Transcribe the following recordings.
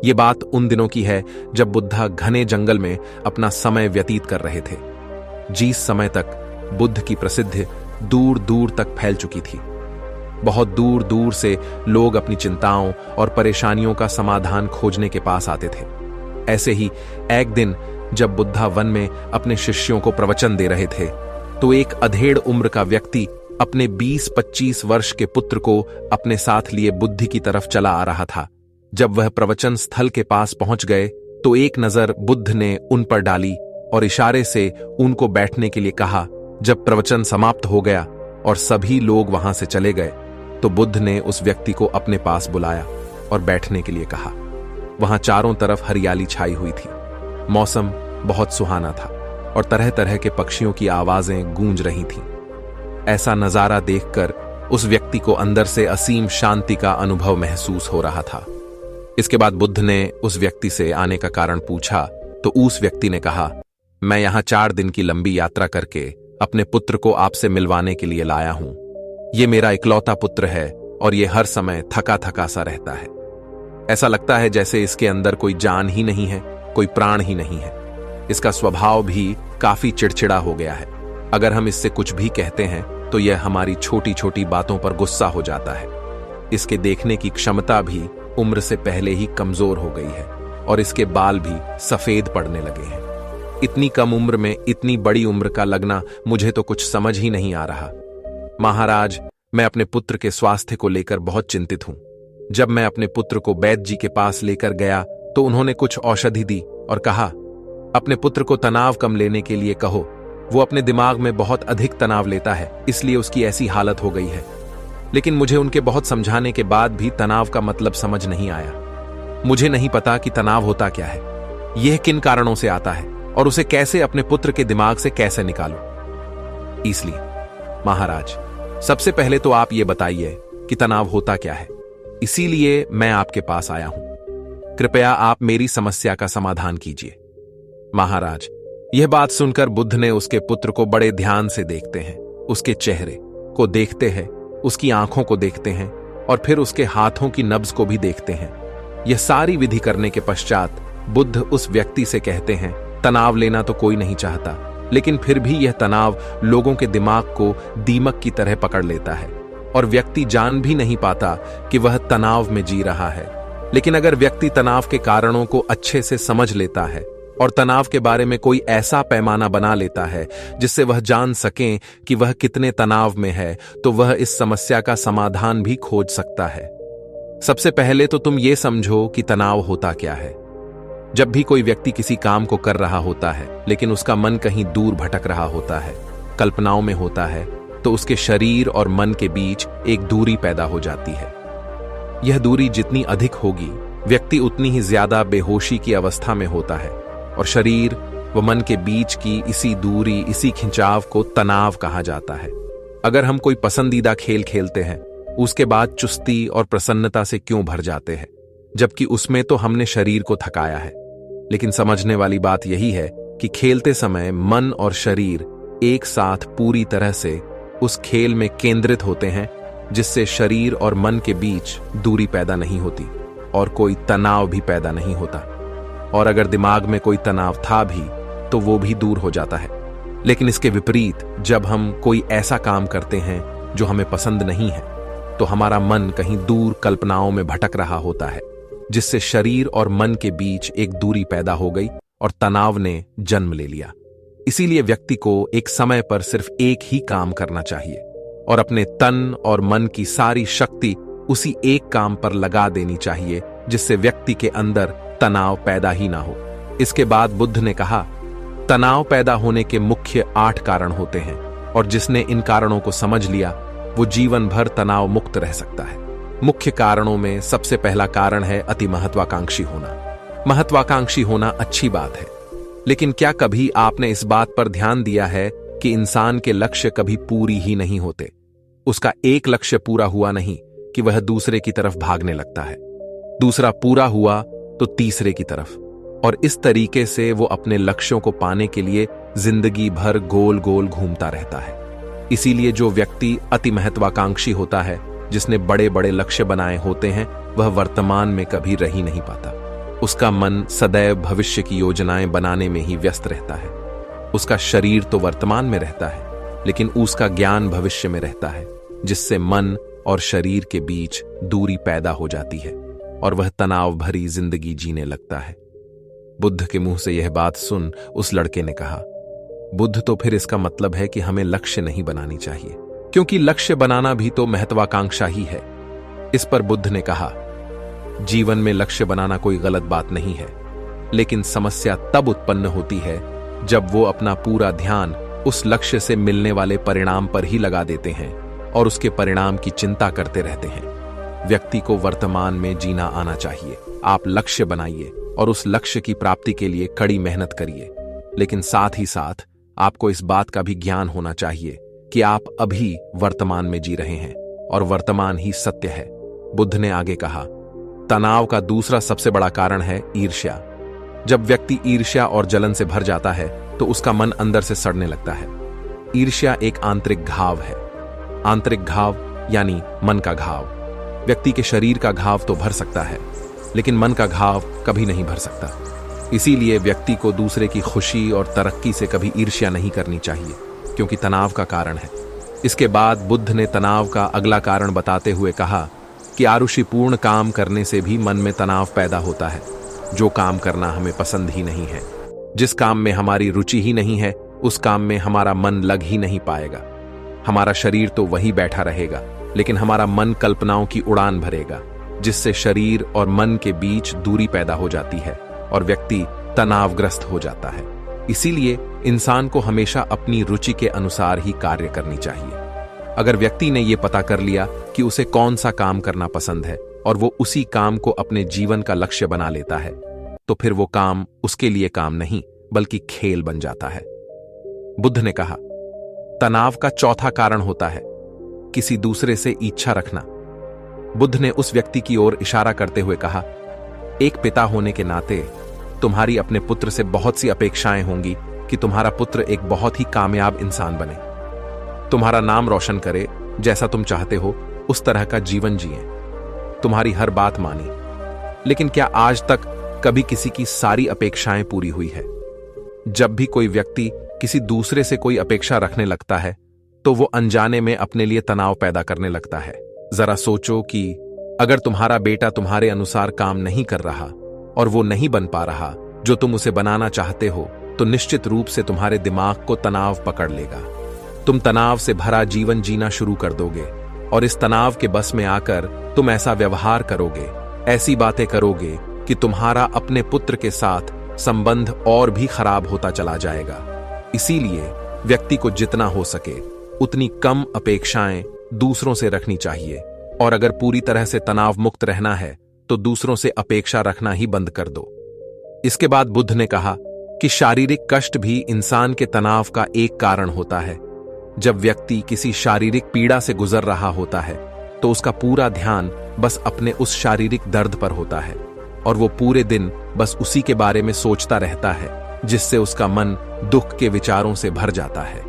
ये बात उन दिनों की है जब बुद्धा घने जंगल में अपना समय व्यतीत कर रहे थे। जिस समय तक बुद्ध की प्रसिद्धि दूर दूर तक फैल चुकी थी। बहुत दूर दूर से लोग अपनी चिंताओं और परेशानियों का समाधान खोजने के पास आते थे। ऐसे ही एक दिन जब बुद्धा वन में अपने शिष्यों को प्रवचन दे रहे थे, तो एक अधेड़ उम्र का व्यक्ति अपने 20-25 वर्ष के पुत्र को अपने साथ लिए बुद्ध की तरफ चला आ रहा था। जब वह प्रवचन स्थल के पास पहुंच गए तो एक नजर बुद्ध ने उन पर डाली और इशारे से उनको बैठने के लिए कहा। जब प्रवचन समाप्त हो गया और सभी लोग वहां से चले गए तो बुद्ध ने उस व्यक्ति को अपने पास बुलाया और बैठने के लिए कहा। वहां चारों तरफ हरियाली छाई हुई थी। मौसम बहुत सुहाना था और तरह तरह के पक्षियों की आवाजें गूंज रही थीं। ऐसा नजारा देखकर उस व्यक्ति को अंदर से असीम शांति का अनुभव महसूस हो रहा था। इसके बाद बुद्ध ने उस व्यक्ति से आने का कारण पूछा तो उस व्यक्ति ने कहा, मैं यहां 4 दिन की लंबी यात्रा करके अपने पुत्र को आपसे मिलवाने के लिए लाया हूं। ये मेरा इकलौता पुत्र है और ये हर समय थका थका सा रहता है। ऐसा लगता है जैसे इसके अंदर कोई जान ही नहीं है, कोई प्राण ही नहीं है। इसका स्वभाव भी काफी चिड़चिड़ा हो गया है। अगर हम इससे कुछ भी कहते हैं तो यह हमारी छोटी छोटी बातों पर गुस्सा हो जाता है। इसके देखने की क्षमता भी उम्र से पहले ही कमजोर हो गई है और इसके बाल भी सफेद पड़ने लगे हैं। इतनी कम उम्र में इतनी बड़ी उम्र का लगना मुझे तो कुछ समझ ही नहीं आ रहा। महाराज, मैं अपने पुत्र के स्वास्थ्य को लेकर बहुत चिंतित हूं। जब मैं अपने पुत्र को वैद्य जी के पास लेकर गया तो उन्होंने कुछ औषधि दी और कहा, अपने पुत्र को तनाव कम लेने के लिए कहो। वो अपने दिमाग में बहुत अधिक तनाव लेता है, इसलिए उसकी ऐसी हालत हो गई है। लेकिन मुझे उनके बहुत समझाने के बाद भी तनाव का मतलब समझ नहीं आया। मुझे नहीं पता कि तनाव होता क्या है, यह किन कारणों से आता है और उसे कैसे अपने पुत्र के दिमाग से कैसे निकालूं। इसलिए महाराज, सबसे पहले तो आप ये बताइए कि तनाव होता क्या है। इसीलिए मैं आपके पास आया हूं। कृपया आप मेरी समस्या का समाधान कीजिए। महाराज, यह बात सुनकर बुद्ध ने उसके पुत्र को बड़े ध्यान से देखते हैं, उसके चेहरे को देखते हैं, उसकी आंखों को देखते हैं और फिर उसके हाथों की नब्ज को भी देखते हैं। यह सारी विधि करने के पश्चात बुद्ध उस व्यक्ति से कहते हैं, तनाव लेना तो कोई नहीं चाहता, लेकिन फिर भी यह तनाव लोगों के दिमाग को दीमक की तरह पकड़ लेता है और व्यक्ति जान भी नहीं पाता कि वह तनाव में जी रहा है। लेकिन अगर व्यक्ति तनाव के कारणों को अच्छे से समझ लेता है और तनाव के बारे में कोई ऐसा पैमाना बना लेता है जिससे वह जान सके कि वह कितने तनाव में है, तो वह इस समस्या का समाधान भी खोज सकता है। सबसे पहले तो तुम ये समझो कि तनाव होता क्या है। जब भी कोई व्यक्ति किसी काम को कर रहा होता है लेकिन उसका मन कहीं दूर भटक रहा होता है, कल्पनाओं में होता है, तो उसके शरीर और मन के बीच एक दूरी पैदा हो जाती है। यह दूरी जितनी अधिक होगी, व्यक्ति उतनी ही ज्यादा बेहोशी की अवस्था में होता है और शरीर व मन के बीच की इसी दूरी, इसी खिंचाव को तनाव कहा जाता है। अगर हम कोई पसंदीदा खेल खेलते हैं, उसके बाद चुस्ती और प्रसन्नता से क्यों भर जाते हैं, जबकि उसमें तो हमने शरीर को थकाया है। लेकिन समझने वाली बात यही है कि खेलते समय मन और शरीर एक साथ पूरी तरह से उस खेल में केंद्रित होते हैं, जिससे शरीर और मन के बीच दूरी पैदा नहीं होती और कोई तनाव भी पैदा नहीं होता। और अगर दिमाग में कोई तनाव था भी तो वो भी दूर हो जाता है। लेकिन इसके विपरीत जब हम कोई ऐसा काम करते हैं जो हमें पसंद नहीं है, तो हमारा मन कहीं दूर कल्पनाओं में भटक रहा होता है, जिससे शरीर और मन के बीच एक दूरी पैदा हो गई और तनाव ने जन्म ले लिया। इसीलिए व्यक्ति को एक समय पर सिर्फ एक ही काम करना चाहिए और अपने तन और मन की सारी शक्ति उसी एक काम पर लगा देनी चाहिए, जिससे व्यक्ति के अंदर तनाव पैदा ही ना हो। इसके बाद बुद्ध ने कहा, तनाव पैदा होने के मुख्य 8 कारण होते हैं और जिसने इन कारणों को समझ लिया वो जीवन भर तनाव मुक्त रह सकता है। मुख्य कारणों में सबसे पहला कारण है अति महत्वाकांक्षी होना। महत्वाकांक्षी होना अच्छी बात है, लेकिन क्या कभी आपने इस बात पर ध्यान दिया है कि इंसान के लक्ष्य कभी पूरी ही नहीं होते। उसका एक लक्ष्य पूरा हुआ नहीं कि वह दूसरे की तरफ भागने लगता है, दूसरा पूरा हुआ तो तीसरे की तरफ, और इस तरीके से वो अपने लक्ष्यों को पाने के लिए जिंदगी भर गोल गोल घूमता रहता है। इसीलिए जो व्यक्ति अति महत्वाकांक्षी होता है, जिसने बड़े बड़े लक्ष्य बनाए होते हैं, वह वर्तमान में कभी रह ही नहीं पाता। उसका मन सदैव भविष्य की योजनाएं बनाने में ही व्यस्त रहता है। उसका शरीर तो वर्तमान में रहता है, लेकिन उसका ज्ञान भविष्य में रहता है, जिससे मन और शरीर के बीच दूरी पैदा हो जाती है और वह तनाव भरी जिंदगी जीने लगता है। बुद्ध के मुंह से यह बात सुन उस लड़के ने कहा, बुद्ध, तो फिर इसका मतलब है कि हमें लक्ष्य नहीं बनानी चाहिए, क्योंकि लक्ष्य बनाना भी तो महत्वाकांक्षा ही है। इस पर बुद्ध ने कहा, जीवन में लक्ष्य बनाना कोई गलत बात नहीं है, लेकिन समस्या तब उत्पन्न होती है जब वो अपना पूरा ध्यान उस लक्ष्य से मिलने वाले परिणाम पर ही लगा देते हैं और उसके परिणाम की चिंता करते रहते हैं। व्यक्ति को वर्तमान में जीना आना चाहिए। आप लक्ष्य बनाइए और उस लक्ष्य की प्राप्ति के लिए कड़ी मेहनत करिए, लेकिन साथ ही साथ आपको इस बात का भी ज्ञान होना चाहिए कि आप अभी वर्तमान में जी रहे हैं और वर्तमान ही सत्य है। बुद्ध ने आगे कहा, तनाव का दूसरा सबसे बड़ा कारण है ईर्ष्या। जब व्यक्ति ईर्ष्या और जलन से भर जाता है तो उसका मन अंदर से सड़ने लगता है। ईर्ष्या एक आंतरिक घाव है। आंतरिक घाव यानी मन का घाव। व्यक्ति के शरीर का घाव तो भर सकता है, लेकिन मन का घाव कभी नहीं भर सकता। इसीलिए व्यक्ति को दूसरे की खुशी और तरक्की से कभी ईर्ष्या नहीं करनी चाहिए, क्योंकि तनाव का कारण है। इसके बाद बुद्ध ने तनाव का अगला कारण बताते हुए कहा कि आरुषिपूर्ण काम करने से भी मन में तनाव पैदा होता है। जो काम करना हमें पसंद ही नहीं है, जिस काम में हमारी रुचि ही नहीं है, उस काम में हमारा मन लग ही नहीं पाएगा। हमारा शरीर तो वही बैठा रहेगा, लेकिन हमारा मन कल्पनाओं की उड़ान भरेगा, जिससे शरीर और मन के बीच दूरी पैदा हो जाती है और व्यक्ति तनावग्रस्त हो जाता है। इसीलिए इंसान को हमेशा अपनी रुचि के अनुसार ही कार्य करनी चाहिए। अगर व्यक्ति ने यह पता कर लिया कि उसे कौन सा काम करना पसंद है और वो उसी काम को अपने जीवन का लक्ष्य बना लेता है, तो फिर वो काम उसके लिए काम नहीं बल्कि खेल बन जाता है। बुद्ध ने कहा, तनाव का चौथा कारण होता है किसी दूसरे से इच्छा रखना। बुद्ध ने उस व्यक्ति की ओर इशारा करते हुए कहा, एक पिता होने के नाते तुम्हारी अपने पुत्र से बहुत सी अपेक्षाएं होंगी कि तुम्हारा पुत्र एक बहुत ही कामयाब इंसान बने, तुम्हारा नाम रोशन करे, जैसा तुम चाहते हो उस तरह का जीवन जिए, तुम्हारी हर बात मानी। लेकिन क्या आज तक कभी किसी की सारी अपेक्षाएं पूरी हुई है? जब भी कोई व्यक्ति किसी दूसरे से कोई अपेक्षा रखने लगता है तो वो अनजाने में अपने लिए तनाव पैदा करने लगता है। जरा सोचो कि अगर तुम्हारा बेटा तुम्हारे अनुसार काम नहीं कर रहा और वो नहीं बन पा रहा जो तुम उसे बनाना चाहते हो, तो निश्चित रूप से तुम्हारे दिमाग को तनाव पकड़ लेगा। तुम तनाव से भरा जीवन जीना शुरू कर दोगे और इस तनाव के बस में आकर तुम ऐसा व्यवहार करोगे, ऐसी बातें करोगे कि तुम्हारा अपने पुत्र के साथ संबंध और भी खराब होता चला जाएगा। इसीलिए व्यक्ति को जितना हो सके उतनी कम अपेक्षाएं दूसरों से रखनी चाहिए, और अगर पूरी तरह से तनाव मुक्त रहना है तो दूसरों से अपेक्षा रखना ही बंद कर दो। इसके बाद बुद्ध ने कहा कि शारीरिक कष्ट भी इंसान के तनाव का एक कारण होता है। जब व्यक्ति किसी शारीरिक पीड़ा से गुजर रहा होता है तो उसका पूरा ध्यान बस अपने उस शारीरिक दर्द पर होता है और वो पूरे दिन बस उसी के बारे में सोचता रहता है, जिससे उसका मन दुख के विचारों से भर जाता है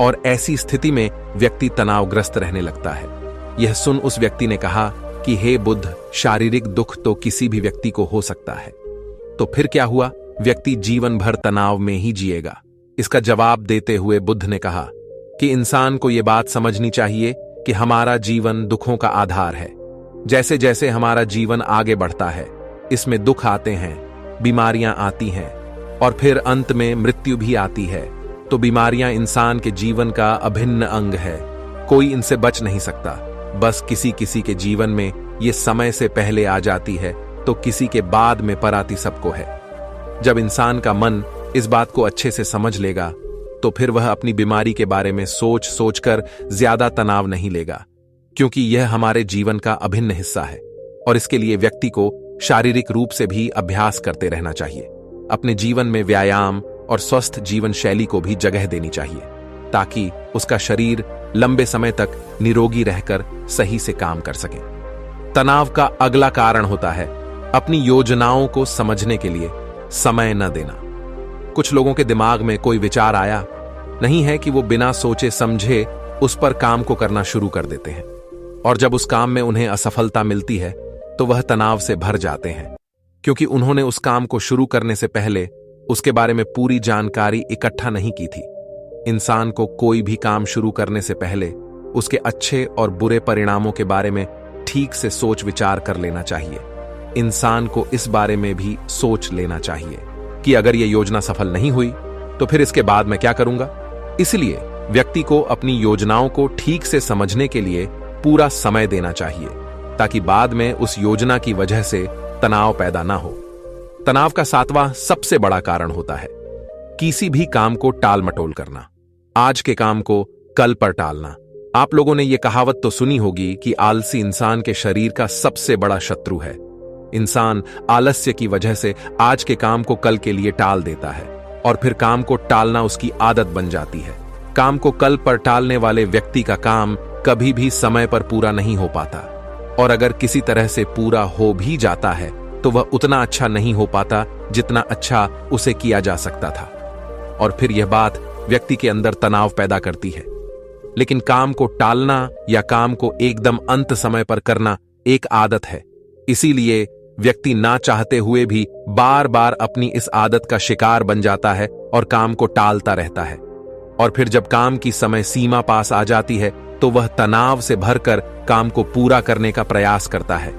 और ऐसी स्थिति में व्यक्ति तनावग्रस्त रहने लगता है। यह सुन उस व्यक्ति ने कहा कि हे बुद्ध, शारीरिक दुख तो किसी भी व्यक्ति को हो सकता है, तो फिर क्या हुआ? व्यक्ति जीवन भर तनाव में ही जिएगा। इसका जवाब देते हुए बुद्ध ने कहा कि इंसान को यह बात समझनी चाहिए कि हमारा जीवन दुखों का आधार है। जैसे जैसे हमारा जीवन आगे बढ़ता है, इसमें दुख आते हैं, बीमारियां आती हैं और फिर अंत में मृत्यु भी आती है। तो बीमारियां इंसान के जीवन का अभिन्न अंग है, कोई इनसे बच नहीं सकता। बस किसी किसी के जीवन में ये समय से पहले आ जाती है तो किसी के बाद में पराती सबको है। जब इंसान का मन इस बात को अच्छे से समझ लेगा तो फिर वह अपनी बीमारी के बारे में सोच सोचकर ज्यादा तनाव नहीं लेगा, क्योंकि यह हमारे जीवन का अभिन्न हिस्सा है और इसके लिए व्यक्ति को शारीरिक रूप से भी अभ्यास करते रहना चाहिए। अपने जीवन में व्यायाम और स्वस्थ जीवन शैली को भी जगह देनी चाहिए ताकि उसका शरीर लंबे समय तक निरोगी रहकर सही से काम कर सके। तनाव का अगला कारण होता है अपनी योजनाओं को समझने के लिए समय न देना। कुछ लोगों के दिमाग में कोई विचार आया नहीं है कि वो बिना सोचे समझे उस पर काम को करना शुरू कर देते हैं, और जब उस काम में उन्हें असफलता मिलती है तो वह तनाव से भर जाते हैं। क्योंकि उन्होंने उस काम को शुरू करने से पहले उसके बारे में पूरी जानकारी इकट्ठा नहीं की थी। इंसान को कोई भी काम शुरू करने से पहले उसके अच्छे और बुरे परिणामों के बारे में ठीक से सोच विचार कर लेना चाहिए। इंसान को इस बारे में भी सोच लेना चाहिए कि अगर यह योजना सफल नहीं हुई तो फिर इसके बाद मैं क्या करूंगा। इसलिए व्यक्ति को अपनी योजनाओं को ठीक से समझने के लिए पूरा समय देना चाहिए, ताकि बाद में उस योजना की वजह से तनाव पैदा ना हो। तनाव का 7वां सबसे बड़ा कारण होता है किसी भी काम को टाल मटोल करना, आज के काम को कल पर टालना। आप लोगों ने यह कहावत तो सुनी होगी कि आलसी इंसान के शरीर का सबसे बड़ा शत्रु है। इंसान आलस्य की वजह से आज के काम को कल के लिए टाल देता है और फिर काम को टालना उसकी आदत बन जाती है। काम को कल पर टालने वाले व्यक्ति का काम कभी भी समय पर पूरा नहीं हो पाता, और अगर किसी तरह से पूरा हो भी जाता है तो वह उतना अच्छा नहीं हो पाता जितना अच्छा उसे किया जा सकता था, और फिर यह बात व्यक्ति के अंदर तनाव पैदा करती है। लेकिन काम को टालना या काम को एकदम अंत समय पर करना एक आदत है, इसीलिए व्यक्ति ना चाहते हुए भी बार बार अपनी इस आदत का शिकार बन जाता है और काम को टालता रहता है। और फिर जब काम की समय सीमा पास आ जाती है तो वह तनाव से भरकर काम को पूरा करने का प्रयास करता है।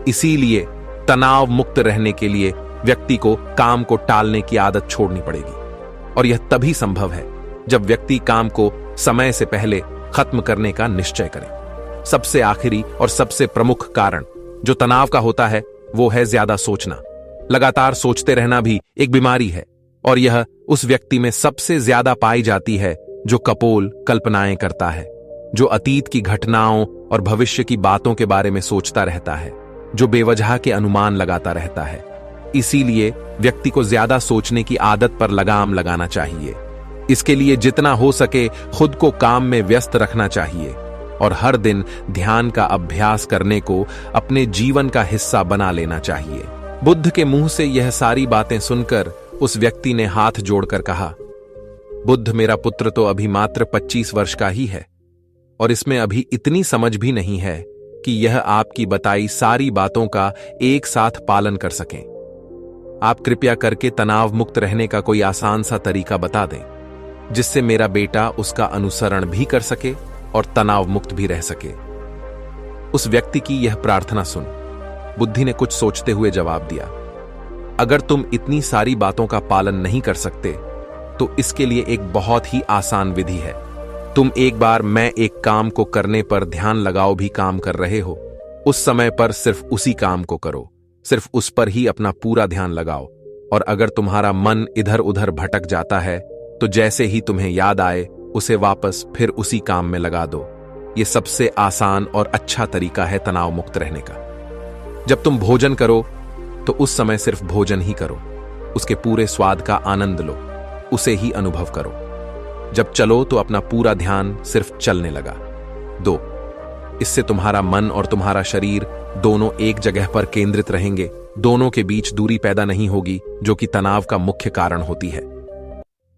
इसीलिए तनाव मुक्त रहने के लिए व्यक्ति को काम को टालने की आदत छोड़नी पड़ेगी, और यह तभी संभव है जब व्यक्ति काम को समय से पहले खत्म करने का निश्चय करे। सबसे आखिरी और सबसे प्रमुख कारण जो तनाव का होता है वो है ज्यादा सोचना। लगातार सोचते रहना भी एक बीमारी है, और यह उस व्यक्ति में सबसे ज्यादा पाई जाती है जो कपोल कल्पनाएं करता है, जो अतीत की घटनाओं और भविष्य की बातों के बारे में सोचता रहता है, जो बेवजह के अनुमान लगाता रहता है। इसीलिए व्यक्ति को ज्यादा सोचने की आदत पर लगाम लगाना चाहिए। इसके लिए जितना हो सके खुद को काम में व्यस्त रखना चाहिए और हर दिन ध्यान का अभ्यास करने को अपने जीवन का हिस्सा बना लेना चाहिए। बुद्ध के मुंह से यह सारी बातें सुनकर उस व्यक्ति ने हाथ जोड़कर कहा, बुद्ध, मेरा पुत्र तो अभी मात्र 25 वर्ष का ही है और इसमें अभी इतनी समझ भी नहीं है कि यह आपकी बताई सारी बातों का एक साथ पालन कर सकें। आप कृपया करके तनाव मुक्त रहने का कोई आसान सा तरीका बता दें, जिससे मेरा बेटा उसका अनुसरण भी कर सके और तनाव मुक्त भी रह सके। उस व्यक्ति की यह प्रार्थना सुन बुद्धि ने कुछ सोचते हुए जवाब दिया, अगर तुम इतनी सारी बातों का पालन नहीं कर सकते तो इसके लिए एक बहुत ही आसान विधि है। तुम एक बार मैं एक काम को करने पर ध्यान लगाओ भी काम कर रहे हो, उस समय पर सिर्फ उसी काम को करो, सिर्फ उस पर ही अपना पूरा ध्यान लगाओ। और अगर तुम्हारा मन इधर उधर भटक जाता है तो जैसे ही तुम्हें याद आए उसे वापस फिर उसी काम में लगा दो। यह सबसे आसान और अच्छा तरीका है तनाव मुक्त रहने का। जब तुम भोजन करो तो उस समय सिर्फ भोजन ही करो, उसके पूरे स्वाद का आनंद लो, उसे ही अनुभव करो। जब चलो तो अपना पूरा ध्यान सिर्फ चलने लगा दो। इससे तुम्हारा मन और तुम्हारा शरीर दोनों एक जगह पर केंद्रित रहेंगे, दोनों के बीच दूरी पैदा नहीं होगी जो कि तनाव का मुख्य कारण होती है।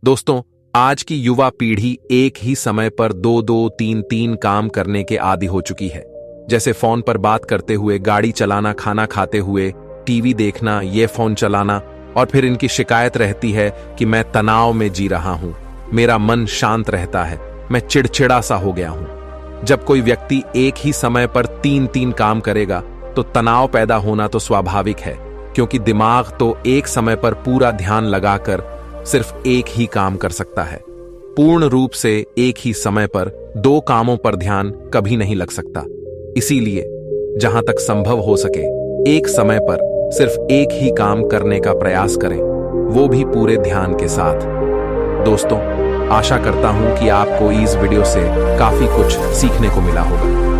दोस्तों, आज की युवा पीढ़ी एक ही समय पर 2-2, 3-3 काम करने के आदी हो चुकी है, जैसे फोन पर बात करते हुए, गाड़ी चलाना, खाना खाते हुए, टीवी देखना, ये फोन चलाना। और फिर इनकी शिकायत रहती है कि मैं तनाव में जी रहा हूं, मेरा मन शांत रहता है, मैं चिड़चिड़ा सा हो गया हूं। जब कोई व्यक्ति एक ही समय पर 3-3 काम करेगा तो तनाव पैदा होना तो स्वाभाविक है, क्योंकि दिमाग तो एक समय पर पूरा ध्यान लगाकर सिर्फ एक ही काम कर सकता है। पूर्ण रूप से एक ही समय पर 2 कामों पर ध्यान कभी नहीं लग सकता। इसीलिए जहां तक संभव हो सके एक समय पर सिर्फ एक ही काम करने का प्रयास करें, वो भी पूरे ध्यान के साथ। दोस्तों, आशा करता हूं कि आपको इस वीडियो से काफी कुछ सीखने को मिला होगा।